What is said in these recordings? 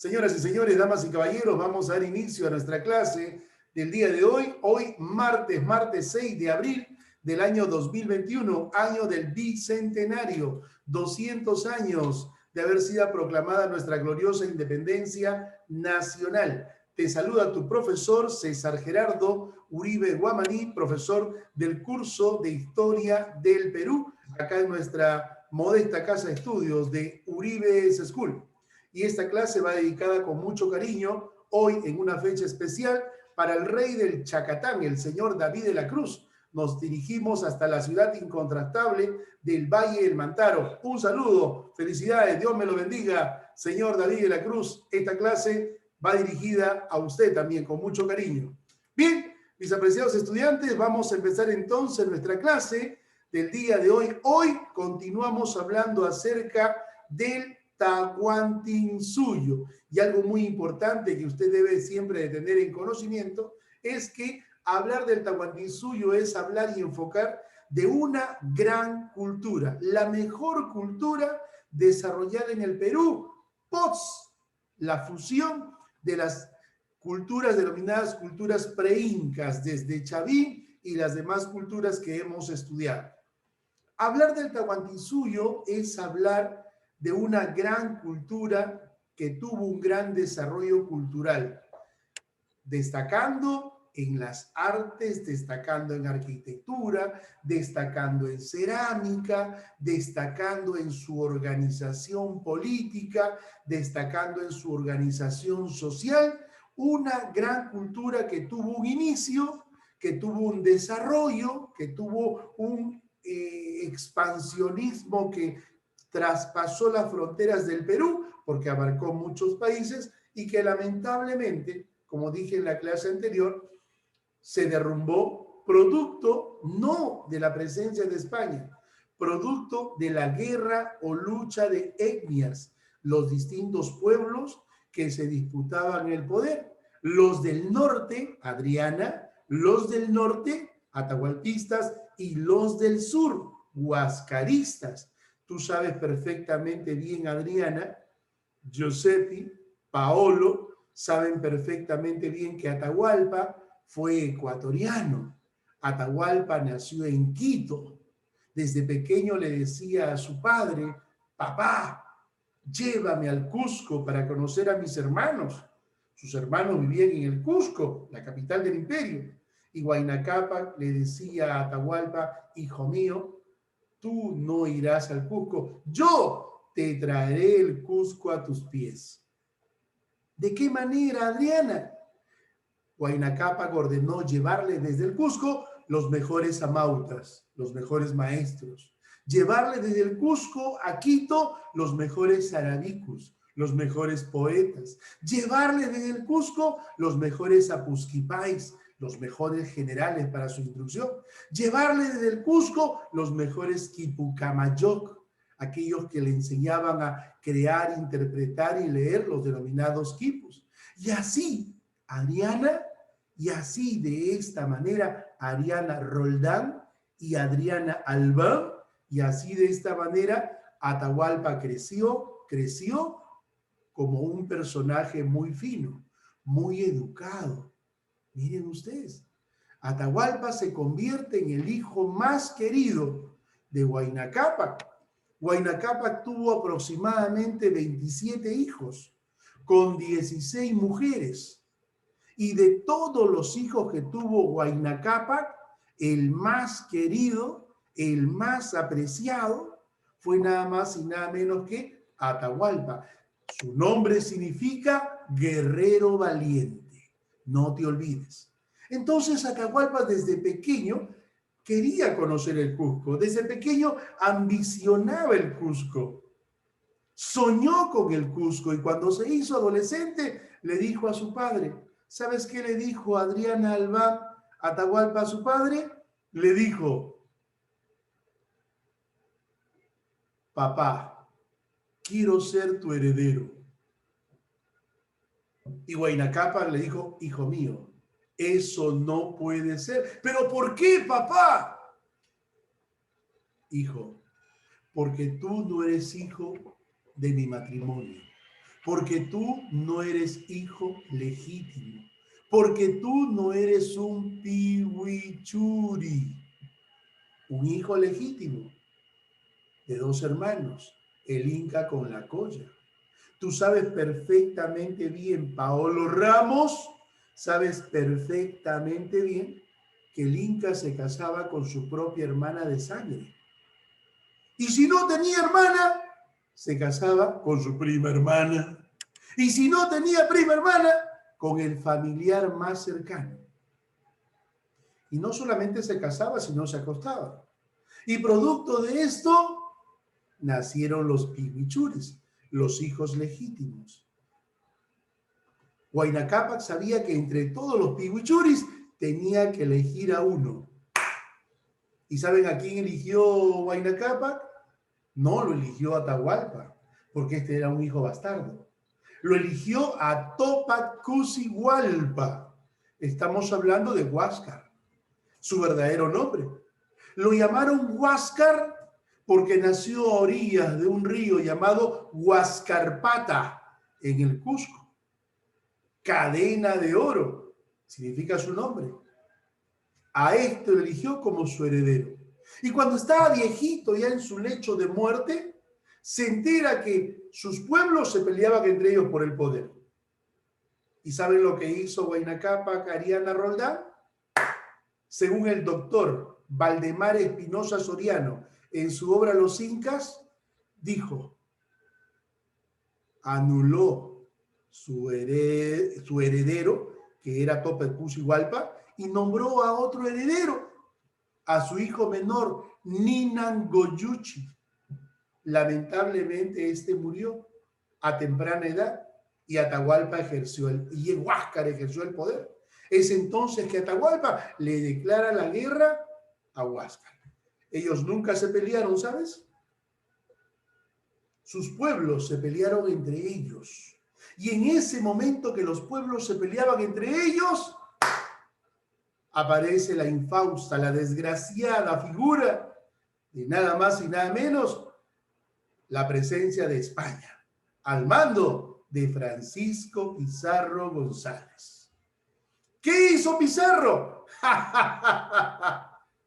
Señoras y señores, damas y caballeros, vamos a dar inicio a nuestra clase del día de hoy. Hoy, martes 6 de abril del año 2021, año del bicentenario, 200 años de haber sido proclamada nuestra gloriosa independencia nacional. Te saluda tu profesor César Gerardo Uribe Guamaní, profesor del curso de Historia del Perú, acá en nuestra modesta casa de estudios de Uribe School. Y esta clase va dedicada con mucho cariño, hoy en una fecha especial, para el rey del Chacatán, el señor David de la Cruz. Nos dirigimos hasta la ciudad incontrastable del Valle del Mantaro. Un saludo, felicidades, Dios me lo bendiga, señor David de la Cruz. Esta clase va dirigida a usted también, con mucho cariño. Bien, mis apreciados estudiantes, vamos a empezar entonces nuestra clase del día de hoy. Hoy continuamos hablando acerca del Tahuantinsuyo. Y algo muy importante que usted debe siempre de tener en conocimiento es que hablar del Tahuantinsuyo es hablar y enfocar de una gran cultura, la mejor cultura desarrollada en el Perú, post la fusión de las culturas denominadas culturas preincas, desde Chavín y las demás culturas que hemos estudiado. Hablar del Tahuantinsuyo es hablar de una gran cultura que tuvo un gran desarrollo cultural, destacando en las artes, destacando en arquitectura, destacando en cerámica, destacando en su organización política, destacando en su organización social, una gran cultura que tuvo un inicio, que tuvo un desarrollo, que tuvo un expansionismo que traspasó las fronteras del Perú, porque abarcó muchos países y que lamentablemente, como dije en la clase anterior, se derrumbó producto no de la presencia de España, producto de la guerra o lucha de etnias, los distintos pueblos que se disputaban el poder. Los del norte, Adriana, los del norte, atahualpistas, y los del sur, huascaristas. Tú sabes perfectamente bien, Adriana, Giuseppe, Paolo, saben perfectamente bien que Atahualpa fue ecuatoriano. Atahualpa nació en Quito. Desde pequeño le decía a su padre, papá, llévame al Cusco para conocer a mis hermanos. Sus hermanos vivían en el Cusco, la capital del imperio. Y Huayna Cápac le decía a Atahualpa, hijo mío, tú no irás al Cusco, yo te traeré el Cusco a tus pies. ¿De qué manera, Adriana? Huayna Cápac ordenó llevarle desde el Cusco los mejores amautas, los mejores maestros. Llevarle desde el Cusco a Quito los mejores arabicus, los mejores poetas. Llevarle desde el Cusco los mejores apusquipais, los mejores generales para su instrucción. Llevarle desde el Cusco los mejores quipucamayoc, aquellos que le enseñaban a crear, interpretar y leer los denominados quipus. Y así, Adriana, y así de esta manera, Ariana Roldán y Adriana Albán, y así de esta manera, Atahualpa creció como un personaje muy fino, muy educado. Miren ustedes, Atahualpa se convierte en el hijo más querido de Huayna Cápac. Huayna Cápac tuvo aproximadamente 27 hijos, con 16 mujeres. Y de todos los hijos que tuvo Huayna Cápac, el más querido, el más apreciado, fue nada más y nada menos que Atahualpa. Su nombre significa guerrero valiente, no te olvides. Entonces Atahualpa desde pequeño quería conocer el Cusco, desde pequeño ambicionaba el Cusco, soñó con el Cusco y cuando se hizo adolescente le dijo a su padre, ¿sabes qué le dijo Adriana Albán Atahualpa a su padre? Le dijo, papá, quiero ser tu heredero. Y Huayna Cápac le dijo, hijo mío, eso no puede ser. ¿Pero por qué, papá? Hijo, porque tú no eres hijo de mi matrimonio. porque tú no eres hijo legítimo, porque tú no eres un pihuichuri, un hijo legítimo de dos hermanos, el Inca con la Colla. Tú sabes perfectamente bien, Paolo Ramos, sabes perfectamente bien que el Inca se casaba con su propia hermana de sangre. Y si no tenía hermana, se casaba con su prima hermana. Y si no tenía prima hermana, con el familiar más cercano. Y no solamente se casaba, sino se acostaba. Y producto de esto, nacieron los pihuichures, los hijos legítimos. Huayna Cápac sabía que entre todos los pihuichuris tenía que elegir a uno. ¿Y saben a quién eligió Huayna Cápac? No lo eligió a Atahualpa, porque este era un hijo bastardo. Lo eligió a Tópac Cusi-Hualpa. Estamos hablando de Huáscar, su verdadero nombre. Lo llamaron Huáscar porque nació a orillas de un río llamado Huáscarpata, en el Cusco. Cadena de oro, significa su nombre. A esto lo eligió como su heredero. Y cuando estaba viejito, ya en su lecho de muerte, se entera que sus pueblos se peleaban entre ellos por el poder. ¿Y saben lo que hizo Huayna Cápac, Ariana Roldán? Según el doctor Valdemar Espinosa Soriano, en su obra Los Incas, dijo, anuló su heredero, que era Tópac Cusi-Hualpa, y nombró a otro heredero, a su hijo menor, Ninangoyuchi. Lamentablemente este murió a temprana edad y Atahualpa y Huáscar ejerció el poder. Es entonces que Atahualpa le declara la guerra a Huáscar. Ellos nunca se pelearon, ¿sabes? Sus pueblos se pelearon entre ellos. Y en ese momento que los pueblos se peleaban entre ellos, aparece la infausta, la desgraciada figura de nada más y nada menos la presencia de España, al mando de Francisco Pizarro González. ¿Qué hizo Pizarro?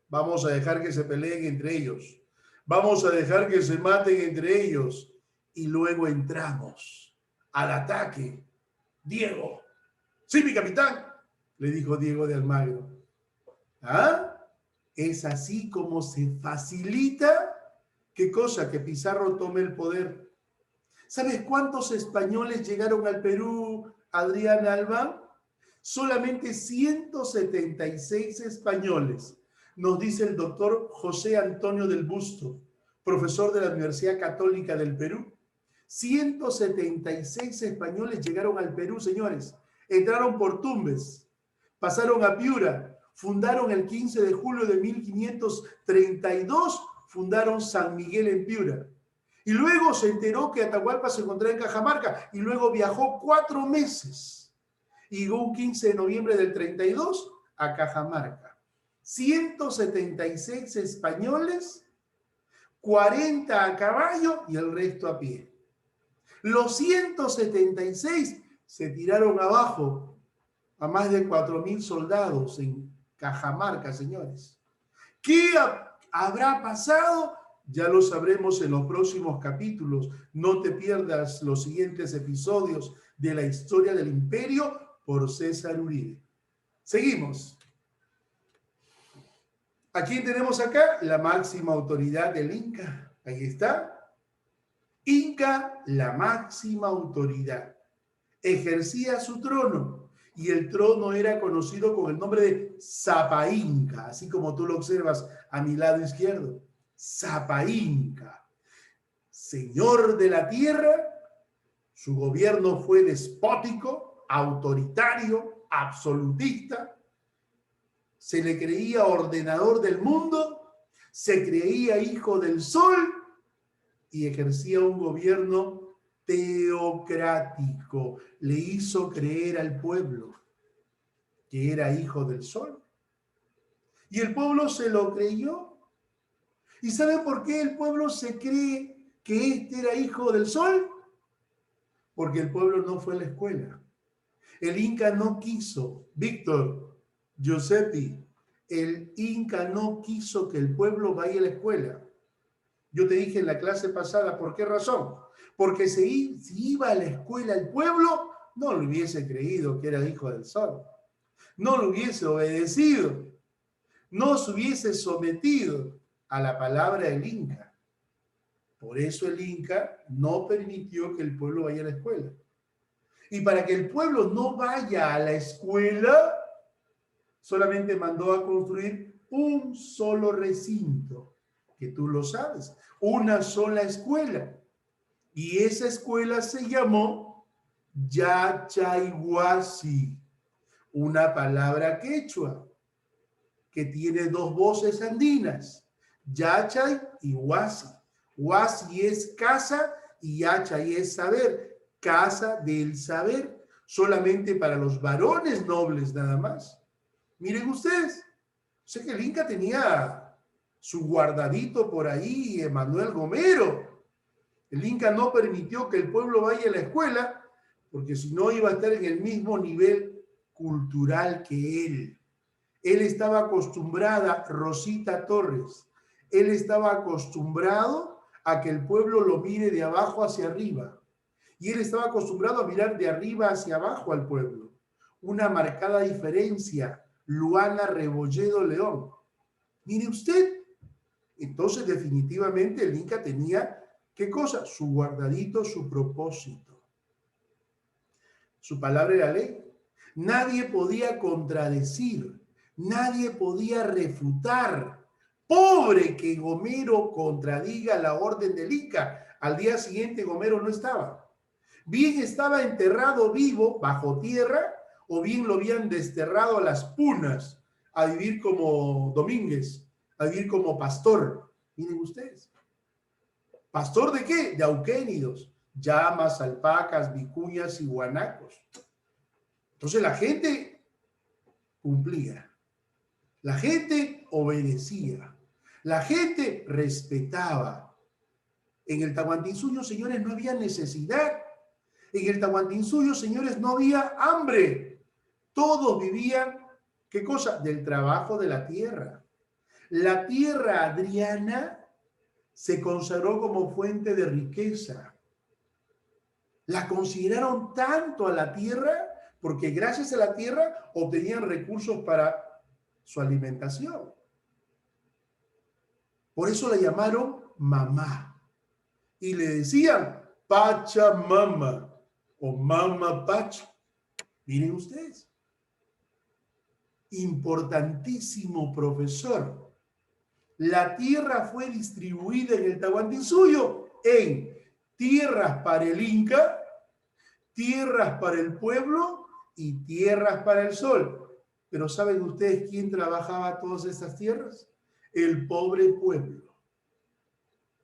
Vamos a dejar que se peleen entre ellos. Vamos a dejar que se maten entre ellos. Y luego entramos al ataque. Diego. Sí, mi capitán, le dijo Diego de Almagro. ¿Ah? Es así como se facilita, ¿qué cosa? Que Pizarro tome el poder. ¿Sabes cuántos españoles llegaron al Perú, Adriana Albán? Solamente 176 españoles, nos dice el doctor José Antonio del Busto, profesor de la Universidad Católica del Perú. 176 españoles llegaron al Perú, señores. Entraron por Tumbes, pasaron a Piura, fundaron el 15 de julio de 1532, fundaron San Miguel en Piura. Y luego se enteró que Atahualpa se encontraba en Cajamarca y luego viajó 4 meses. Y llegó un 15 de noviembre del 32 a Cajamarca. 176 españoles, 40 a caballo y el resto a pie. Los 176 se tiraron abajo a más de 4.000 soldados en Cajamarca, señores. ¿Qué habrá pasado? Ya lo sabremos en los próximos capítulos. No te pierdas los siguientes episodios de la historia del imperio por César Uribe. Seguimos. ¿A quién tenemos acá? La máxima autoridad del Inca. Ahí está. Inca, la máxima autoridad. Ejercía su trono y el trono era conocido con el nombre de Sapa Inca, así como tú lo observas a mi lado izquierdo. Sapa Inca. Señor de la tierra, su gobierno fue despótico, autoritario, absolutista. Se le creía ordenador del mundo, se creía hijo del sol y ejercía un gobierno teocrático. Le hizo creer al pueblo que era hijo del sol. Y el pueblo se lo creyó. ¿Y saben por qué el pueblo se cree que este era hijo del sol? porque el pueblo no fue a la escuela. El Inca no quiso, Víctor, Giuseppe, el Inca no quiso que el pueblo vaya a la escuela. Yo te dije en la clase pasada, ¿por qué razón? Porque si iba a la escuela el pueblo, no le hubiese creído que era hijo del sol. No lo hubiese obedecido. No se hubiese sometido a la palabra del Inca. Por eso el Inca no permitió que el pueblo vaya a la escuela. Y para que el pueblo no vaya a la escuela, solamente mandó a construir un solo recinto, que tú lo sabes, una sola escuela. Y esa escuela se llamó Yachayhuasi, una palabra quechua que tiene dos voces andinas, Yachay y Huasi. Huasi es casa y Yachay es saber, casa del saber, solamente para los varones nobles nada más. Miren ustedes, sé que el Inca tenía su guardadito por ahí, Emanuel Gomero. El Inca no permitió que el pueblo vaya a la escuela, porque si no iba a estar en el mismo nivel cultural que él. Él estaba acostumbrada, Rosita Torres, él estaba acostumbrado a que el pueblo lo mire de abajo hacia arriba. Y él estaba acostumbrado a mirar de arriba hacia abajo al pueblo. Una marcada diferencia, Luana Rebolledo León. Mire usted, entonces definitivamente el Inca tenía, ¿qué cosa? Su guardadito, su propósito. Su palabra era ley. Nadie podía contradecir, nadie podía refutar. Pobre que Gomero contradiga la orden del Inca. Al día siguiente Gomero no estaba. Bien estaba enterrado vivo bajo tierra, o bien lo habían desterrado a las punas a vivir como Domínguez, a vivir como pastor. Miren ustedes. ¿Pastor de qué? De auquénidos, llamas, alpacas, vicuñas y guanacos. Entonces la gente cumplía, la gente obedecía, la gente respetaba. En el Tahuantinsuyo, señores, no había necesidad. En el Tahuantinsuyo, señores, no había hambre. Todos vivían, ¿qué cosa? Del trabajo de la tierra. La tierra adriana se consagró como fuente de riqueza. La consideraron tanto a la tierra porque gracias a la tierra obtenían recursos para su alimentación. Por eso la llamaron mamá. Y le decían Pachamama o Mama Pacha. Miren ustedes. Importantísimo profesor. La tierra fue distribuida en el Tahuantinsuyo en tierras para el Inca, tierras para el pueblo y tierras para el sol. Pero ¿saben ustedes quién trabajaba todas estas tierras? El pobre pueblo.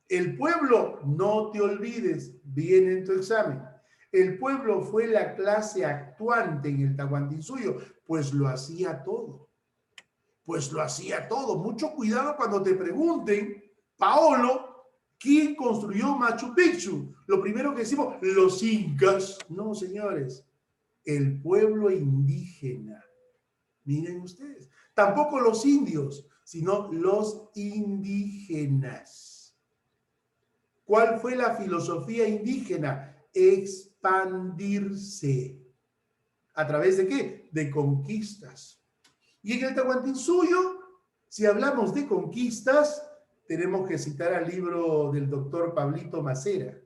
El pueblo, no te olvides, viene en tu examen. El pueblo fue la clase actuante en el Tahuantinsuyo, pues lo hacía todo. Pues lo hacía todo. Mucho cuidado cuando te pregunten, Paolo, ¿quién construyó Machu Picchu? Lo primero que decimos, los incas. No, señores, el pueblo indígena. Miren ustedes. Tampoco los indios, sino los indígenas. ¿Cuál fue la filosofía indígena? Expandirse. ¿A través de qué? De conquistas. Y en el Tahuantinsuyo, si hablamos de conquistas, tenemos que citar al libro del doctor Pablito Macera.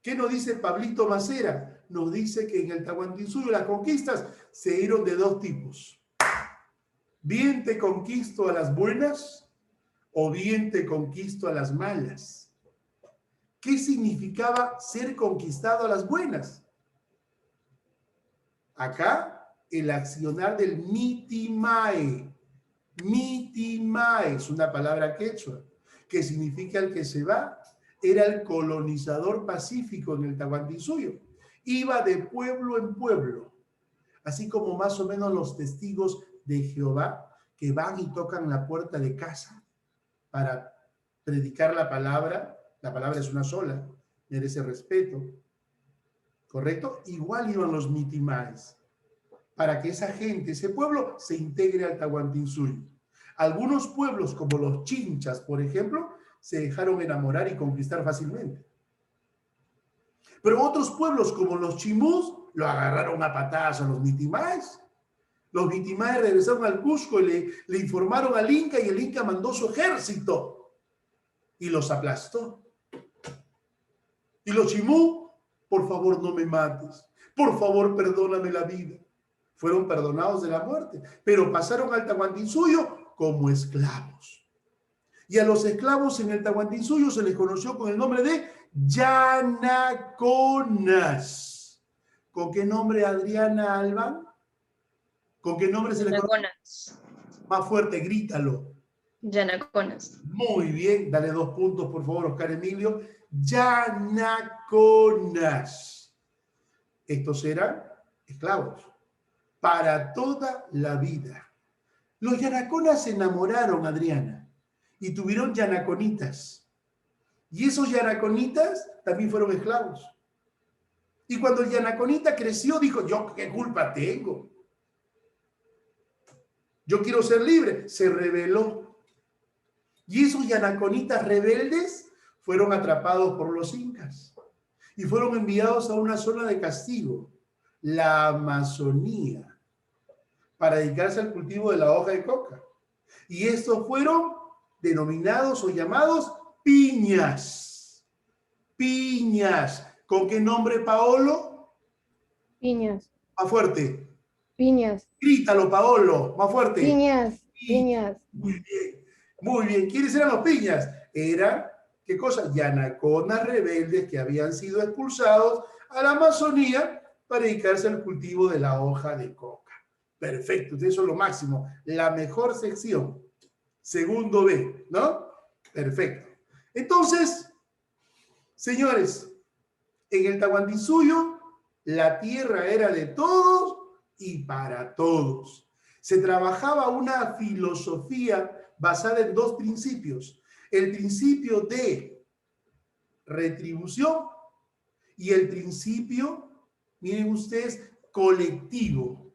¿Qué nos dice Pablito Macera? Nos dice que en el Tahuantinsuyo las conquistas se dieron de dos tipos. Bien te conquisto a las buenas o bien te conquisto a las malas. ¿Qué significaba ser conquistado a las buenas? Acá, el accionar del mitimae. Mitimae es una palabra quechua, que significa el que se va. Era el colonizador pacífico en el Tahuantinsuyo. Iba de pueblo en pueblo, así como más o menos los testigos de Jehová que van y tocan la puerta de casa para predicar la palabra. La palabra es una sola, merece respeto. ¿correcto? Igual iban los mitimaes, para que esa gente, ese pueblo, se integre al Tahuantinsuyo. Algunos pueblos, como los Chinchas, por ejemplo, se dejaron enamorar y conquistar fácilmente. Pero otros pueblos, como los Chimús, lo agarraron a patadas a los mitimaes. Los mitimaes regresaron al Cusco y le informaron al Inca, y el Inca mandó su ejército y los aplastó. Y los Chimú, por favor no me mates, por favor perdóname la vida. Fueron perdonados de la muerte, pero pasaron al Tahuantinsuyo como esclavos. Y a los esclavos en el Tahuantinsuyo se les conoció con el nombre de Yanaconas. ¿Con qué nombre, Adriana Albán? ¿Con qué nombre se les conoce? Más fuerte, grítalo. Yanaconas. Muy bien, dale 2 puntos, por favor, Oscar Emilio. Yanaconas. Estos eran esclavos para toda la vida. Los yanaconas se enamoraron, Adriana, y tuvieron yanaconitas. Y esos yanaconitas también fueron esclavos. Y cuando el yanaconita creció, dijo, ¿yo qué culpa tengo? Yo quiero ser libre. Se rebeló. Y esos yanaconitas rebeldes fueron atrapados por los incas y fueron enviados a una zona de castigo, la Amazonía, para dedicarse al cultivo de la hoja de coca. Y estos fueron denominados o llamados piñas. Piñas. ¿Con qué nombre, Paolo? Piñas. Más fuerte. Piñas. Grítalo, Paolo. Más fuerte. Piñas. Piñas. Muy bien. Muy bien. ¿Quiénes eran los piñas? Eran, ¿qué cosa? Yanaconas rebeldes que habían sido expulsados a la Amazonía para dedicarse al cultivo de la hoja de coca. Perfecto, eso es lo máximo. La mejor sección. Segundo B, ¿no? Perfecto. Entonces, señores, en el Tahuantinsuyo, la tierra era de todos y para todos. Se trabajaba una filosofía basada en 2 principios. El principio de retribución y el principio, miren ustedes, colectivo.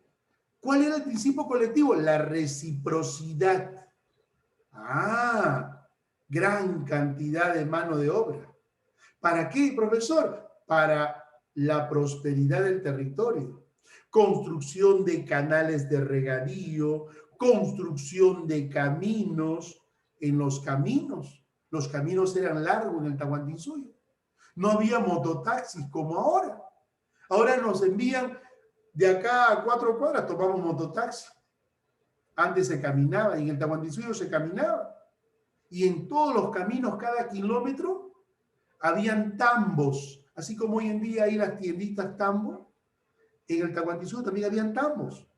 ¿Cuál era el principio colectivo? La reciprocidad. Gran cantidad de mano de obra. ¿Para qué, profesor? Para la prosperidad del territorio. Construcción de canales de regadío, construcción de caminos. En los caminos eran largos en el Tahuantinsuyo. No había mototaxis como ahora. Ahora nos envían de acá a 4 cuadras, tomamos mototaxi. Antes se caminaba, y en el Tahuantinsuyo se caminaba. Y en todos los caminos, cada kilómetro, habían tambos. Así como hoy en día hay las tienditas tambo, en el Tahuantinsuyo también habían tambos.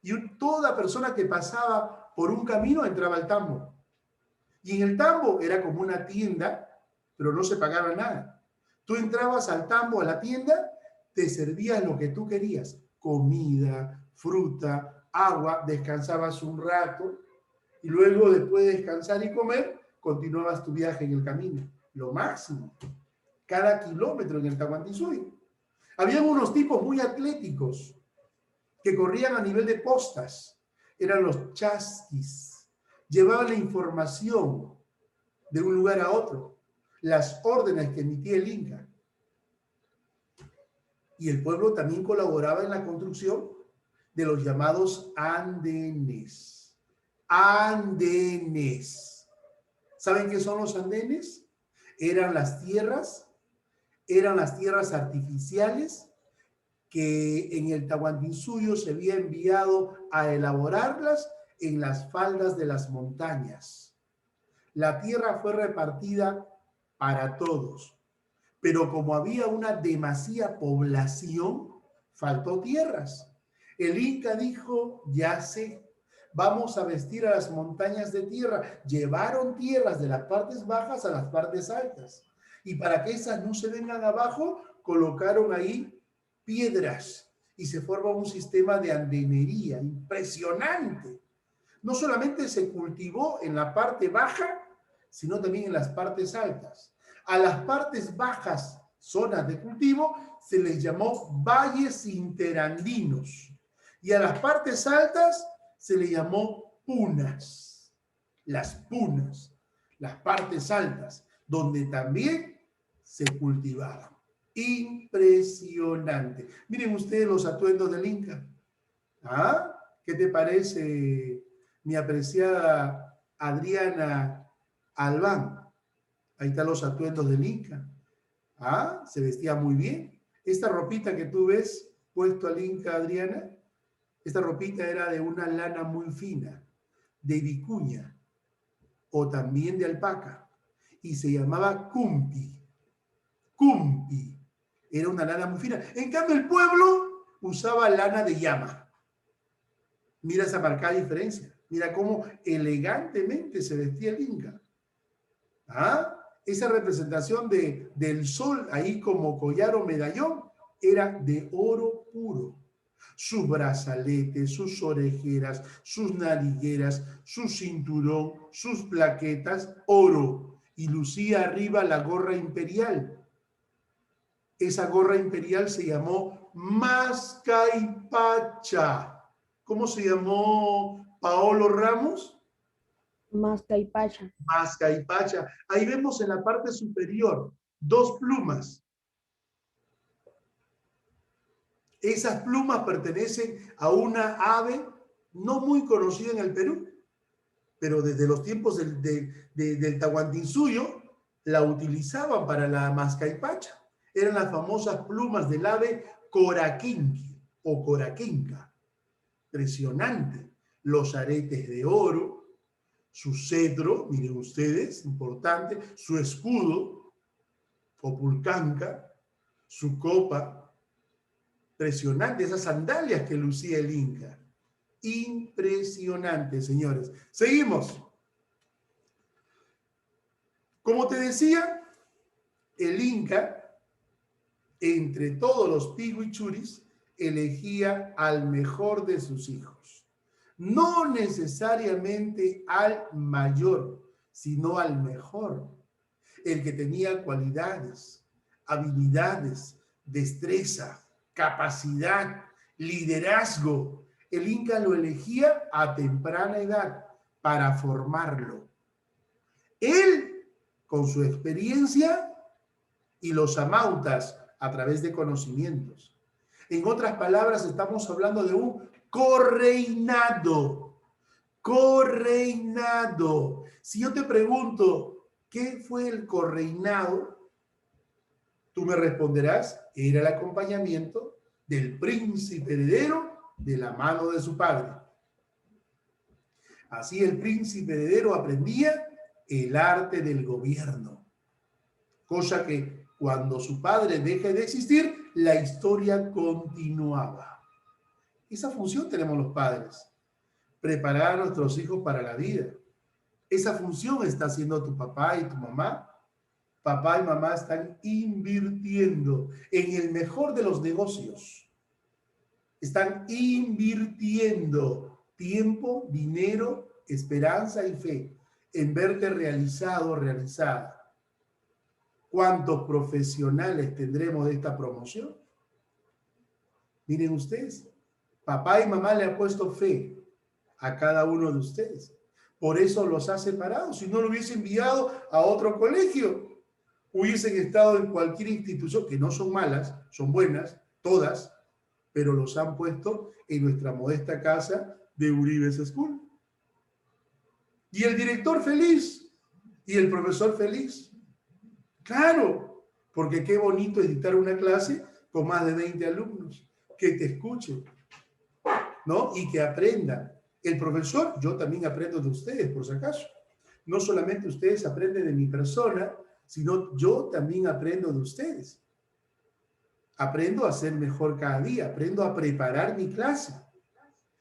Y toda persona que pasaba por un camino entraba al tambo. Y en el tambo era como una tienda, pero no se pagaba nada. Tú entrabas al tambo, a la tienda, te servías lo que tú querías. Comida, fruta, agua, descansabas un rato y luego, después de descansar y comer, continuabas tu viaje en el camino. Lo máximo. Cada kilómetro en el Tahuantinsuyo. Habían unos tipos muy atléticos que corrían a nivel de postas. Eran los chasquis. Llevaban la información de un lugar a otro. Las órdenes que emitía el Inca. Y el pueblo también colaboraba en la construcción de los llamados andenes. Andenes. ¿Saben qué son los andenes? Eran las tierras artificiales que en el Tahuantinsuyo se había enviado a elaborarlas en las faldas de las montañas. La tierra fue repartida para todos, pero como había una demasiada población, faltó tierras. El Inca dijo, ya sé, vamos a vestir a las montañas de tierra. Llevaron tierras de las partes bajas a las partes altas. Y para que esas no se vengan abajo, colocaron ahí piedras y se forma un sistema de andenería impresionante. No solamente se cultivó en la parte baja, sino también en las partes altas. A las partes bajas zonas de cultivo se les llamó valles interandinos. Y a las partes altas se les llamó punas. Las punas, las partes altas, donde también se cultivaban. Impresionante. Miren ustedes los atuendos del Inca. ¿Ah? ¿Qué te parece, mi apreciada Adriana Albán? Ahí están los atuendos del Inca. ¿Ah? Se vestía muy bien. Esta ropita que tú ves puesto al Inca, Adriana, esta ropita era de una lana muy fina, de vicuña o también de alpaca, y se llamaba cumpi. Cumpi. Era una lana muy fina. En cambio, el pueblo usaba lana de llama. Mira esa marcada diferencia. Mira cómo elegantemente se vestía el Inca. ¿Ah? Esa representación del sol ahí como collar o medallón era de oro puro. Sus brazaletes, sus orejeras, sus narigueras, su cinturón, sus plaquetas, oro. Y lucía arriba la gorra imperial. Esa gorra imperial se llamó Mascaipacha. ¿Cómo se llamó Paolo Ramos? Mascaipacha. Mascaipacha. Ahí vemos en la parte superior 2 plumas. Esas plumas pertenecen a una ave no muy conocida en el Perú, pero desde los tiempos del Tahuantinsuyo la utilizaban para la mascaipacha. Eran las famosas plumas del ave coraquinqui o coraquinca. Impresionante. Los aretes de oro, su cetro, miren ustedes, importante, su escudo o pulcanca, su copa. Impresionante, esas sandalias que lucía el Inca. Impresionante, señores. Seguimos. Como te decía, el Inca, entre todos los piguichuris, elegía al mejor de sus hijos. No necesariamente al mayor, sino al mejor. El que tenía cualidades, habilidades, destreza, capacidad, liderazgo. El Inca lo elegía a temprana edad para formarlo. Él, con su experiencia, y los amautas a través de conocimientos. En otras palabras, estamos hablando de un correinado. Correinado. Si yo te pregunto, ¿qué fue el correinado? Tú me responderás, era el acompañamiento del príncipe heredero de la mano de su padre. Así el príncipe heredero aprendía el arte del gobierno, cosa que cuando su padre deje de existir, la historia continuaba. Esa función tenemos los padres, preparar a nuestros hijos para la vida. Esa función está haciendo tu papá y tu mamá. Papá y mamá están invirtiendo en el mejor de los negocios. Están invirtiendo tiempo, dinero, esperanza y fe en verte realizado, realizada. ¿Cuántos profesionales tendremos de esta promoción? Miren ustedes, papá y mamá le han puesto fe a cada uno de ustedes. Por eso los ha separado. Si no lo hubiese enviado a otro colegio, hubiesen estado en cualquier institución, que no son malas, son buenas, todas, pero los han puesto en nuestra modesta casa de Uribes School. Y el director feliz, y el profesor feliz. Claro, porque qué bonito es dictar una clase con más de 20 alumnos, que te escuchen, ¿no? Y que aprendan. El profesor, yo también aprendo de ustedes, por si acaso. No solamente ustedes aprenden de mi persona, sino yo también aprendo de ustedes. Aprendo a ser mejor cada día, aprendo a preparar mi clase.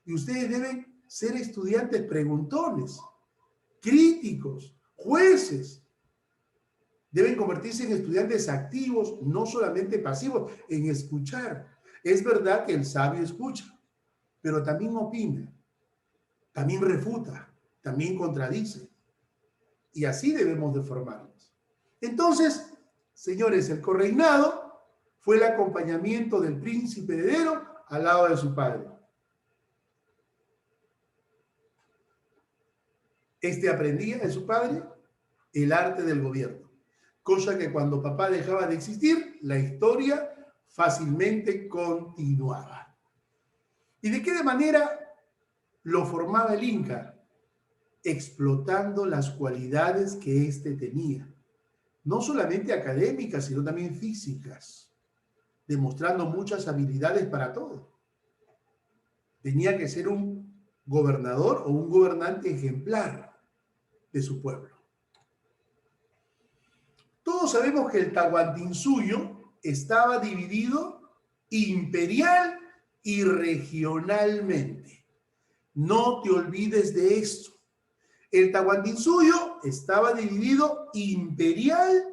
Y ustedes deben ser estudiantes preguntones, críticos, jueces. Deben convertirse en estudiantes activos, no solamente pasivos, en escuchar. Es verdad que el sabio escucha, pero también opina, también refuta, también contradice. Y así debemos de formarnos. Entonces, Señores, el correinado fue el acompañamiento del príncipe heredero al lado de su padre. Este aprendía de su padre el arte del gobierno, cosa que cuando papá dejaba de existir, la historia fácilmente continuaba. ¿Y de qué manera lo formaba el Inca? Explotando las cualidades que éste tenía, no solamente académicas, sino también físicas, demostrando muchas habilidades para todo. Tenía que ser un gobernador o un gobernante ejemplar de su pueblo. Todos sabemos que el Tahuantinsuyo estaba dividido imperial y regionalmente. No te olvides de esto. El Tahuantinsuyo estaba dividido imperial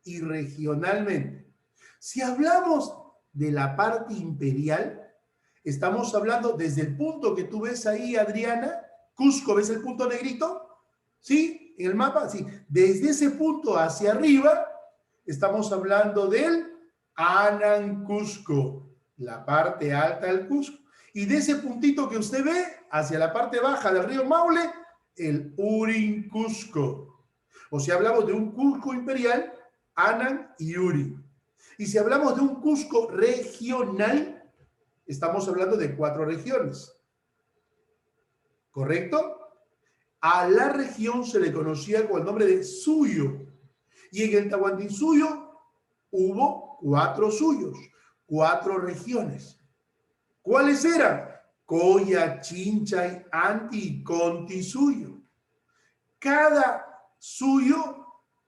y regionalmente. Si hablamos de la parte imperial, estamos hablando desde el punto que tú ves ahí, Adriana, Cusco, ¿ves el punto negrito? ¿Sí? En el mapa, sí. Desde ese punto hacia arriba, estamos hablando del Anan Cusco, la parte alta del Cusco. Y de ese puntito que usted ve, hacia la parte baja del río Maule, el Urin Cusco. O si hablamos de un Cusco imperial, Anan y Urin. Y si hablamos de un Cusco regional, estamos hablando de 4 regiones. ¿Correcto? A la región se le conocía con el nombre de Suyo. Y en el Tahuantinsuyo hubo 4 suyos, 4 regiones. ¿Cuáles eran? Coya, Chinchay, Anti y Contisuyo. Cada suyo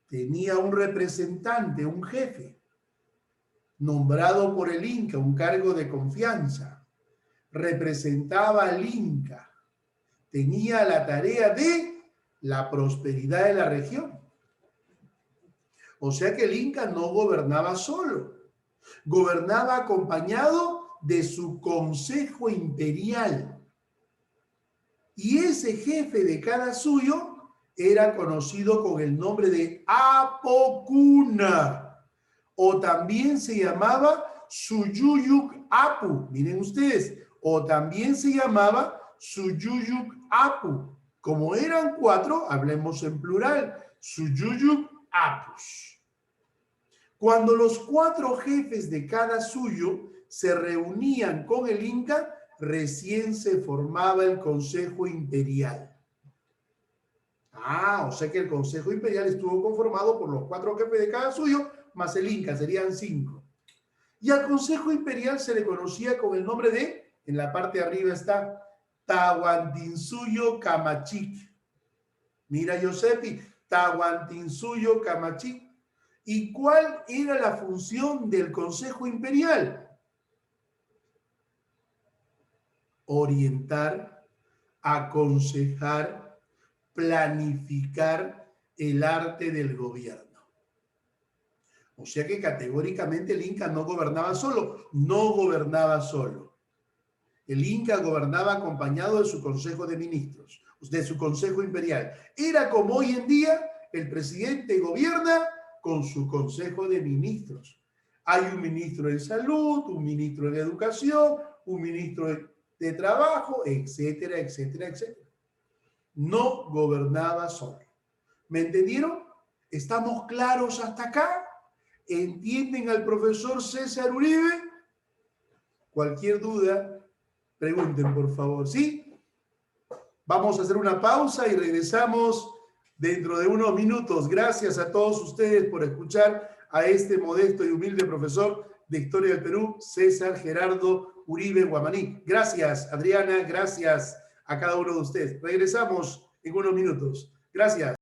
tenía un representante, un jefe, nombrado por el Inca, un cargo de confianza. Representaba al Inca. Tenía la tarea de la prosperidad de la región. O sea que el Inca no gobernaba solo, gobernaba acompañado de su consejo imperial. Y ese jefe de cada suyo era conocido con el nombre de Apocuna, o también se llamaba Suyuyuk Apu. Miren ustedes, o también se llamaba Suyuyuk Apu. Como eran 4, hablemos en plural, Suyuyuk Apus. Cuando los 4 jefes de cada suyo se reunían con el Inca, recién se formaba el Consejo Imperial. O sea que el Consejo Imperial estuvo conformado por los 4 jefes de cada suyo, más el Inca, serían 5. Y al Consejo Imperial se le conocía con el nombre de, en la parte de arriba está, Tahuantinsuyo Camachic. Mira, Yosepi, Tahuantinsuyo Camachic. ¿Y cuál era la función del Consejo Imperial? Orientar, aconsejar, planificar el arte del gobierno. O sea que categóricamente el Inca no gobernaba solo, no gobernaba solo. El Inca gobernaba acompañado de su Consejo de Ministros, de su Consejo Imperial. Era como hoy en día el presidente gobierna con su Consejo de Ministros. Hay un ministro de Salud, un ministro de Educación, un ministro de Trabajo, etcétera, etcétera, etcétera. No gobernaba solo. ¿Me entendieron? ¿Estamos claros hasta acá? ¿Entienden al profesor César Uribe? Cualquier duda, pregunten por favor, ¿sí? Vamos a hacer una pausa y regresamos dentro de unos minutos. Gracias a todos ustedes por escuchar a este modesto y humilde profesor de Historia del Perú, César Gerardo Uribe Guamaní. Gracias, Adriana, gracias a cada uno de ustedes. Regresamos en unos minutos. Gracias.